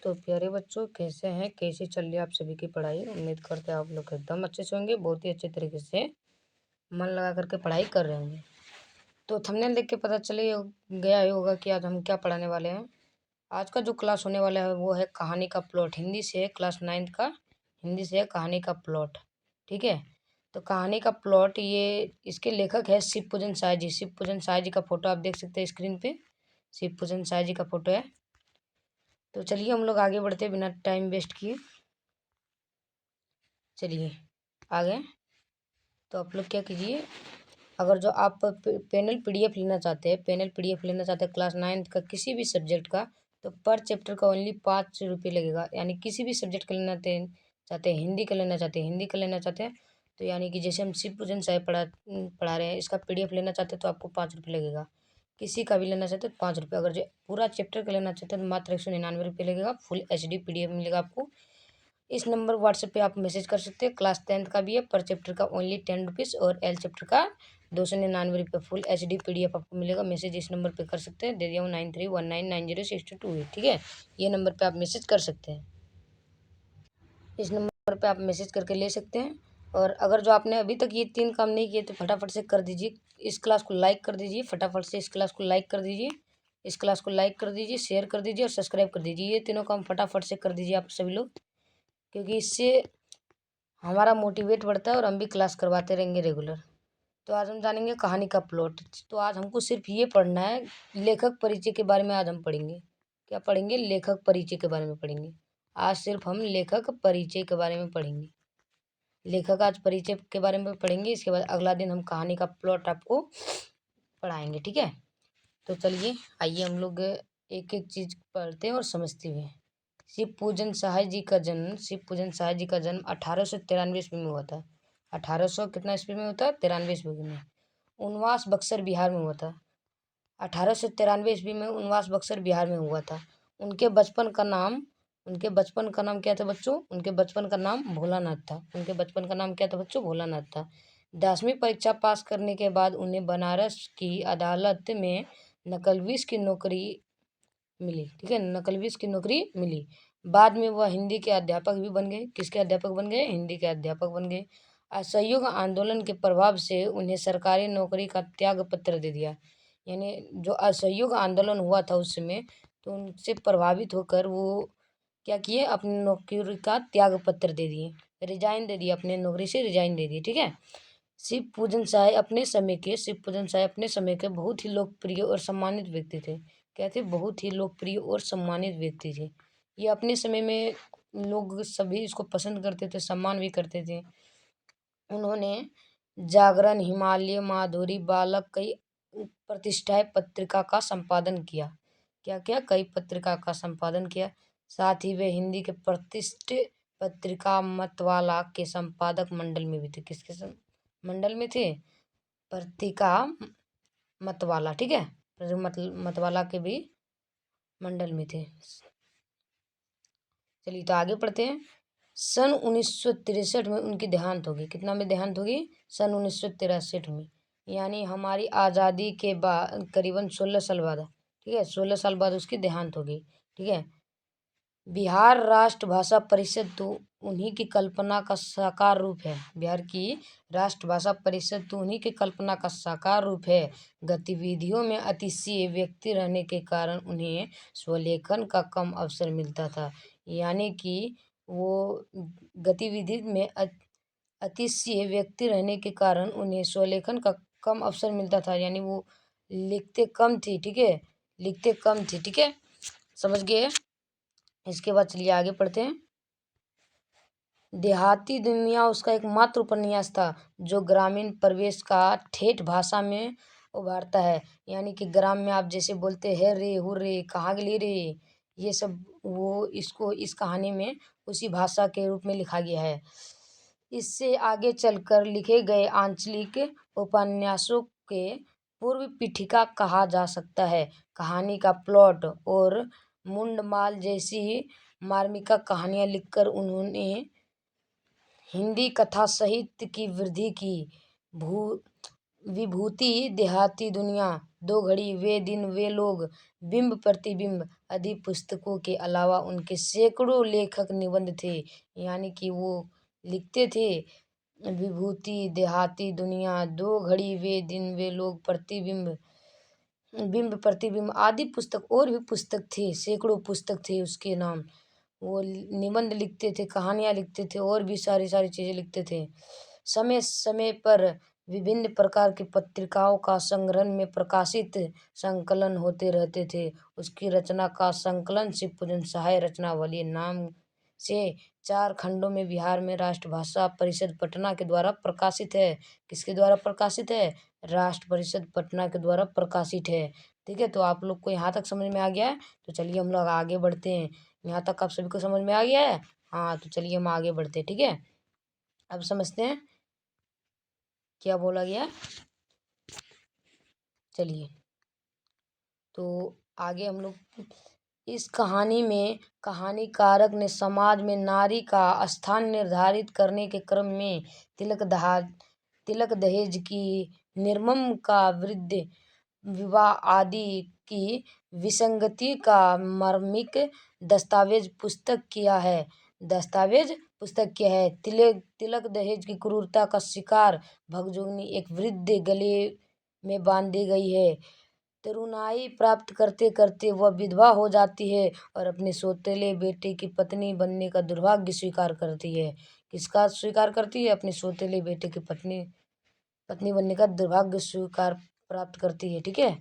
तो प्यारे बच्चों, कैसे हैं? कैसी चल रही है आप सभी की पढ़ाई? उम्मीद करते हैं आप लोग एकदम अच्छे से होंगे, बहुत ही अच्छे तरीके से मन लगा करके पढ़ाई कर रहे होंगे। तो थंबनेल देख के पता चले गया ही होगा कि आज हम क्या पढ़ाने वाले हैं। आज का जो क्लास होने वाला है वो है कहानी का प्लॉट। हिंदी से है, क्लास 9th का हिंदी से है कहानी का प्लॉट। ठीक है, तो कहानी का प्लॉट ये इसके लेखक है शिवपूजन शाह जी। शिवपूजन शाह जी का फोटो आप देख सकते हैं स्क्रीन पे। शिवपूजन शाह जी का फोटो है। तो चलिए हम लोग आगे बढ़ते बिना टाइम वेस्ट किए। चलिए आगे। तो आप लोग क्या कीजिए, अगर जो आप पैनल पीडीएफ लेना चाहते हैं, क्लास 9th का किसी भी सब्जेक्ट का, तो पर चैप्टर का ओनली 5 रुपये लगेगा। यानी किसी भी सब्जेक्ट का लेना चाहते हैं, हिंदी का लेना चाहते हैं, तो यानी कि जैसे हम शिव पूजन साहब पढ़ा रहे हैं, इसका पीडीएफ लेना चाहते हैं तो आपको 5 रुपये लगेगा। किसी का भी लेना चाहते हैं तो 5 रुपये। अगर जो पूरा चैप्टर का लेना चाहते हैं तो मात्र 199 रुपये लगेगा। फुल HD पीडीएफ मिलेगा आपको। इस नंबर व्हाट्सएप पे आप मैसेज कर सकते हैं। क्लास 10th का भी है, पर चैप्टर का ओनली 10 रुपीज़ और एल चैप्टर का 299 रुपये। फुल HD पीडीएफ आपको मिलेगा। मैसेज इस नंबर पे कर सकते हैं, दे दिया हूँ 9319906228। ठीक है, ये नंबर पे आप मैसेज कर सकते हैं। इस नंबर पे आप मैसेज करके ले सकते हैं। और अगर जो आपने अभी तक ये 3 काम नहीं किए तो फटाफट से कर दीजिए। इस क्लास को लाइक कर दीजिए, फटाफट से इस क्लास को लाइक कर दीजिए, शेयर कर दीजिए और सब्सक्राइब कर दीजिए। ये तीनों काम फटाफट से कर दीजिए आप सभी लोग, क्योंकि इससे हमारा मोटिवेट बढ़ता है और हम भी क्लास करवाते रहेंगे रेगुलर। तो आज हम जानेंगे कहानी का प्लॉट। तो आज हमको सिर्फ ये पढ़ना है, लेखक परिचय के बारे में आज हम पढ़ेंगे। क्या पढ़ेंगे? लेखक परिचय के बारे में पढ़ेंगे। आज सिर्फ हम लेखक परिचय के बारे में पढ़ेंगे। लेखक आज परिचय के बारे में पढ़ेंगे। इसके बाद अगला दिन हम कहानी का प्लॉट आपको पढ़ाएंगे। ठीक है, तो चलिए आइए हम लोग एक एक चीज पढ़ते हैं और समझते हुए। शिवपूजन शाह जी का जन्म 1893 ईस्वी में हुआ था। 1800 कितना ईस्वी में होता है? 93 ईस्वी में। उनवास बक्सर बिहार में हुआ था। 1893 ईस्वी में उनवास बक्सर बिहार में हुआ था। उनके बचपन का नाम क्या था बच्चों? उनके बचपन का नाम भोलानाथ था। उनके बचपन का नाम क्या था बच्चों? भोलानाथ था। 10वीं परीक्षा पास करने के बाद उन्हें बनारस की अदालत में नकलविस की नौकरी मिली। ठीक है, नकलविस की नौकरी मिली। बाद में वह हिंदी के अध्यापक भी बन गए। किसके अध्यापक बन गए? हिंदी के अध्यापक बन गए। असहयोग आंदोलन के प्रभाव से उन्हें सरकारी नौकरी का त्याग पत्र दे दिया। यानी जो असहयोग आंदोलन हुआ था उस समय, तो उनसे प्रभावित होकर वो क्या किए? अपनी नौकरी का त्याग पत्र दे दिए, रिजाइन दे दिए, अपने नौकरी से रिजाइन दे दिए। ठीक है, शिव पूजन साय अपने समय के बहुत ही लोकप्रिय और सम्मानित व्यक्ति थे। क्या थे? बहुत ही लोकप्रिय और सम्मानित व्यक्ति थे। ये अपने समय में लोग सभी इसको पसंद करते थे, सम्मान भी करते थे। उन्होंने जागरण, हिमालय, माधुरी बालक, कई प्रतिष्ठाय पत्रिका का संपादन किया। क्या क्या? कई पत्रिका का संपादन किया। साथ ही वे हिंदी के प्रतिष्ठित पत्रिका मतवाला के संपादक मंडल में भी थे। किसके मंडल में थे? पत्रिका मतवाला। ठीक है, मतवाला के भी मंडल में थे। चलिए तो आगे पढ़ते हैं। सन 1963 में उनकी देहांत होगी। कितना में देहांत होगी? सन 1963 में। यानी हमारी आज़ादी के बाद करीबन 16 साल बाद। ठीक है, 16 साल बाद उसकी देहांत होगी। ठीक है, बिहार राष्ट्रभाषा परिषद तो उन्हीं की कल्पना का साकार रूप है। बिहार की राष्ट्रभाषा परिषद तो उन्हीं की कल्पना का साकार रूप है। गतिविधियों में अतिशय व्यक्ति रहने के कारण उन्हें स्वलेखन का कम अवसर मिलता था। यानी कि वो गतिविधि में अतिशय व्यक्ति रहने के कारण उन्हें स्वलेखन का कम अवसर मिलता था। यानी वो लिखते कम थी। ठीक है, लिखते कम थी। ठीक है, समझ गए? इसके बाद चलिए आगे पढ़ते हैं। देहाती दुनिया उसका एकमात्र उपन्यास था जो ग्रामीण परिवेश का ठेठ भाषा में उभारता है। यानी कि ग्राम में आप जैसे बोलते हैं रे हु रे, कहाँ गली रे, ये सब वो इसको इस कहानी में उसी भाषा के रूप में लिखा गया है। इससे आगे चलकर लिखे गए आंचलिक उपन्यासों के पूर्व पीठिका कहा जा सकता है। कहानी का प्लॉट और मुंडमाल जैसी मार्मिका कहानियां लिखकर उन्होंने हिंदी कथा साहित्य की वृद्धि की। भू विभूति देहाती दुनिया दो घड़ी वे दिन वे लोग, बिंब प्रतिबिंब आदि पुस्तकों के अलावा उनके सैकड़ों लेखक निबंध थे। यानी कि वो लिखते थे विभूति देहाती दुनिया, दो घड़ी वे दिन वे लोग, प्रतिबिंब, बिंब प्रतिबिंब आदि पुस्तक, और भी पुस्तक थे, सैकड़ों पुस्तक थे उसके नाम। वो निबंध लिखते थे, कहानियां लिखते थे, और भी सारी सारी चीजें लिखते थे। समय समय पर विभिन्न प्रकार की पत्रिकाओं का संग्रहण में प्रकाशित संकलन होते रहते थे। उसकी रचना का संकलन शिवपूजन सहाय रचनावली नाम से 4 खंडों में बिहार में राष्ट्रभाषा परिषद पटना के द्वारा प्रकाशित है। किसके द्वारा प्रकाशित है? राष्ट्र परिषद पटना के द्वारा प्रकाशित है। ठीक है, तो आप लोग को यहाँ तक समझ में आ गया है? तो चलिए हम लोग आगे बढ़ते हैं। यहाँ तक आप सभी को समझ में आ गया है? हाँ, तो चलिए हम आगे बढ़ते हैं। ठीक है, अब समझते हैं क्या बोला गया। चलिए, तो आगे हम लोग इस कहानी में कहानीकारक ने समाज में नारी का स्थान निर्धारित करने के क्रम में तिलक दहेज की निर्मम का वृद्ध विवाह आदि की विसंगति का मार्मिक दस्तावेज पुस्तक किया है। तिलक दहेज की क्रूरता का शिकार भगजोगनी एक वृद्ध गले में बांधी गई है। तरुणाई प्राप्त करते करते वह विधवा हो जाती है और अपने सौतेले बेटे की पत्नी बनने का दुर्भाग्य स्वीकार करती है। किसका स्वीकार करती है? अपने सौतेले बेटे की पत्नी बनने का दुर्भाग्य स्वीकार प्राप्त करती है। ठीक है,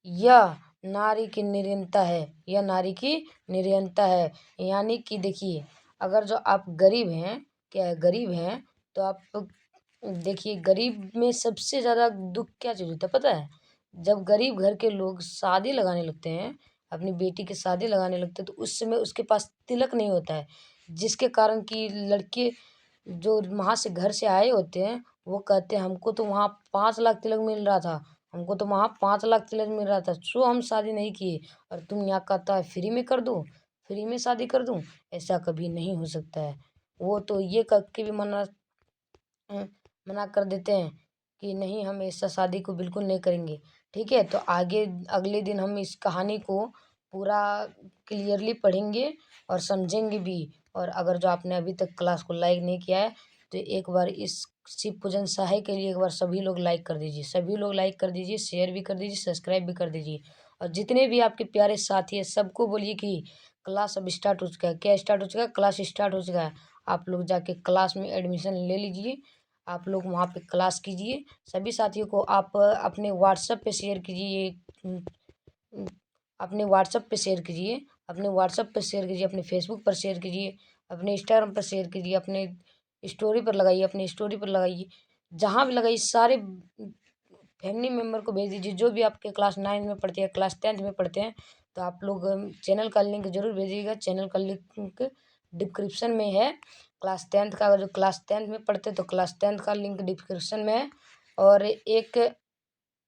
यह नारी की निरंता है, यह नारी की निरंता है। यानी कि देखिए, अगर जो आप गरीब हैं, क्या है, गरीब हैं, तो आप देखिए, गरीब में सबसे ज़्यादा दुख क्या चीज़ होता है पता है? जब गरीब घर के लोग शादी लगाने लगते हैं, अपनी बेटी की शादी लगाने लगते हैं, तो उस समय उसके पास तिलक नहीं होता है, जिसके कारण कि लड़के जो वहाँ से घर से आए होते हैं, वो कहते हैं हमको तो वहाँ 5 लाख तिलक मिल रहा था, हमको तो वहाँ 5 लाख तिलक मिल रहा था, सो हम शादी नहीं किए, और तुम यहाँ कहता है फ्री में कर दूँ, फ्री में शादी कर दूँ। ऐसा कभी नहीं हो सकता है। वो तो ये कह के भी मना कर देते हैं कि नहीं, हम ऐसा शादी को बिल्कुल नहीं करेंगे। ठीक है, तो आगे अगले दिन हम इस कहानी को पूरा क्लियरली पढ़ेंगे और समझेंगे भी। और अगर जो आपने अभी तक क्लास को लाइक नहीं किया है, तो एक बार इस शिव पूजन सहाय के लिए एक बार सभी लोग लाइक कर दीजिए, सभी लोग लाइक कर दीजिए, शेयर भी कर दीजिए, सब्सक्राइब भी कर दीजिए। और जितने भी आपके प्यारे साथी हैं सबको बोलिए कि क्लास अब स्टार्ट हो चुका है। क्या स्टार्ट हो चुका है? क्लास स्टार्ट हो चुका है। आप लोग जाके क्लास में एडमिशन ले लीजिए, आप लोग वहाँ पे क्लास कीजिए। सभी साथियों को आप अपने व्हाट्सएप पे शेयर कीजिए, अपने व्हाट्सएप पे शेयर कीजिए, अपने व्हाट्सएप पे शेयर कीजिए, अपने फेसबुक पर शेयर कीजिए, अपने इंस्टाग्राम पर शेयर कीजिए, अपने स्टोरी पर लगाइए, अपनी स्टोरी पर लगाइए, जहाँ भी लगाइए सारे फैमिली मेम्बर को भेज दीजिए। जो भी आपके क्लास 9 में पढ़ते हैं, क्लास 10th में पढ़ते हैं, तो आप लोग चैनल का लिंक जरूर भेजिएगा। चैनल का लिंक डिस्क्रिप्शन में है। अगर जो क्लास 10th में पढ़ते हैं तो क्लास 10th का लिंक डिस्क्रिप्शन में है। और एक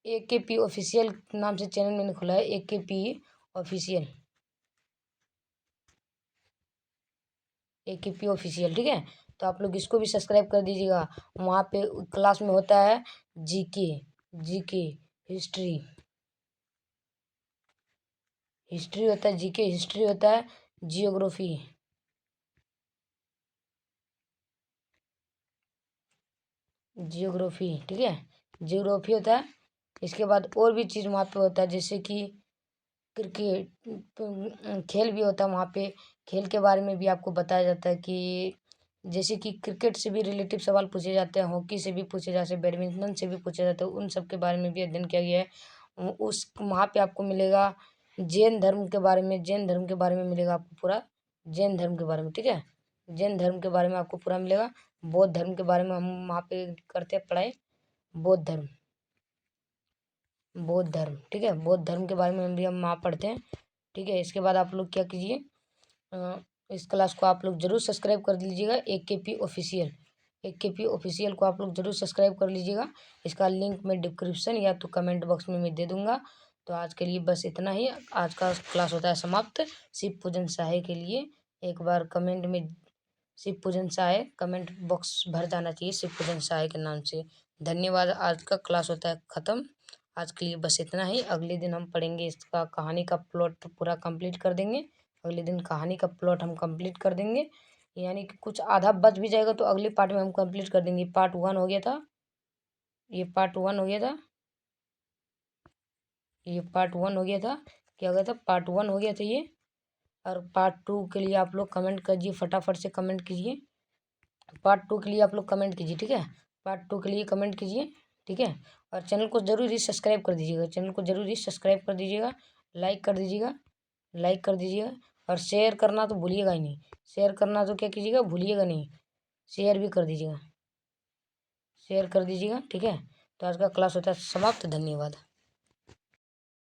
AKP ऑफिशियल नाम से चैनल मैंने खोला है, AKP ऑफिशियल। ठीक है, तो आप लोग इसको भी सब्सक्राइब कर दीजिएगा। वहाँ पे क्लास में होता है जीके हिस्ट्री होता है, जीके हिस्ट्री होता है, जियोग्राफी ठीक है, जियोग्राफी होता है। इसके बाद और भी चीज़ वहाँ पे होता है, जैसे कि क्रिकेट खेल भी होता है वहाँ पे। खेल के बारे में भी आपको बताया जाता है कि जैसे कि क्रिकेट से भी रिलेटिव सवाल पूछे जाते हैं, हॉकी से भी पूछे जाते हैं, बैडमिंटन से भी पूछे जाते हैं, उन सब के बारे में भी अध्ययन किया गया है। उस वहाँ पे आपको मिलेगा जैन धर्म के बारे में मिलेगा आपको पूरा, जैन धर्म के बारे में। ठीक है, जैन धर्म के बारे में आपको पूरा मिलेगा। बौद्ध धर्म के बारे में हम वहाँ पे करते हैं पढ़ाई, बौद्ध धर्म। ठीक है, बौद्ध धर्म के बारे में भी हम वहाँ पढ़ते हैं। ठीक है, इसके बाद आप लोग क्या कीजिए, इस क्लास को आप लोग जरूर सब्सक्राइब कर लीजिएगा। AKP ऑफिशियल को आप लोग जरूर सब्सक्राइब कर लीजिएगा। इसका लिंक मैं डिस्क्रिप्शन या तो कमेंट बॉक्स में मैं दे दूंगा। तो आज के लिए बस इतना ही। आज का क्लास होता है समाप्त। शिव पूजन सहाय के लिए एक बार कमेंट में शिव पूजन सहाय कमेंट बॉक्स भर जाना चाहिए शिव पूजन सहाय के नाम से। धन्यवाद। आज का क्लास होता है ख़त्म। आज के लिए बस इतना ही। अगले दिन हम पढ़ेंगे इसका कहानी का प्लॉट पूरा कंप्लीट कर देंगे। अगले दिन कहानी का प्लॉट हम कंप्लीट कर देंगे, यानी कि कुछ आधा बच भी जाएगा तो अगले पार्ट में हम कंप्लीट कर देंगे। पार्ट 1 हो गया था, ये पार्ट 1 हो गया था, ये पार्ट 1 हो गया था। क्या हो गया था? पार्ट 1 हो गया था ये। और पार्ट 2 के लिए आप लोग कमेंट कीजिए, फटाफट से कमेंट कीजिए। पार्ट 2 के लिए आप लोग कमेंट कीजिए, ठीक है। पार्ट 2 के लिए कमेंट कीजिए, ठीक है। और चैनल को जरूर ही सब्सक्राइब कर दीजिएगा, चैनल को जरूर ही सब्सक्राइब कर दीजिएगा, लाइक कर दीजिएगा, लाइक कर दीजिएगा। और शेयर करना तो भूलिएगा ही नहीं, शेयर करना तो क्या कीजिएगा, भूलिएगा नहीं, शेयर भी कर दीजिएगा, शेयर कर दीजिएगा, ठीक है। तो आज का क्लास होता है समाप्त। धन्यवाद।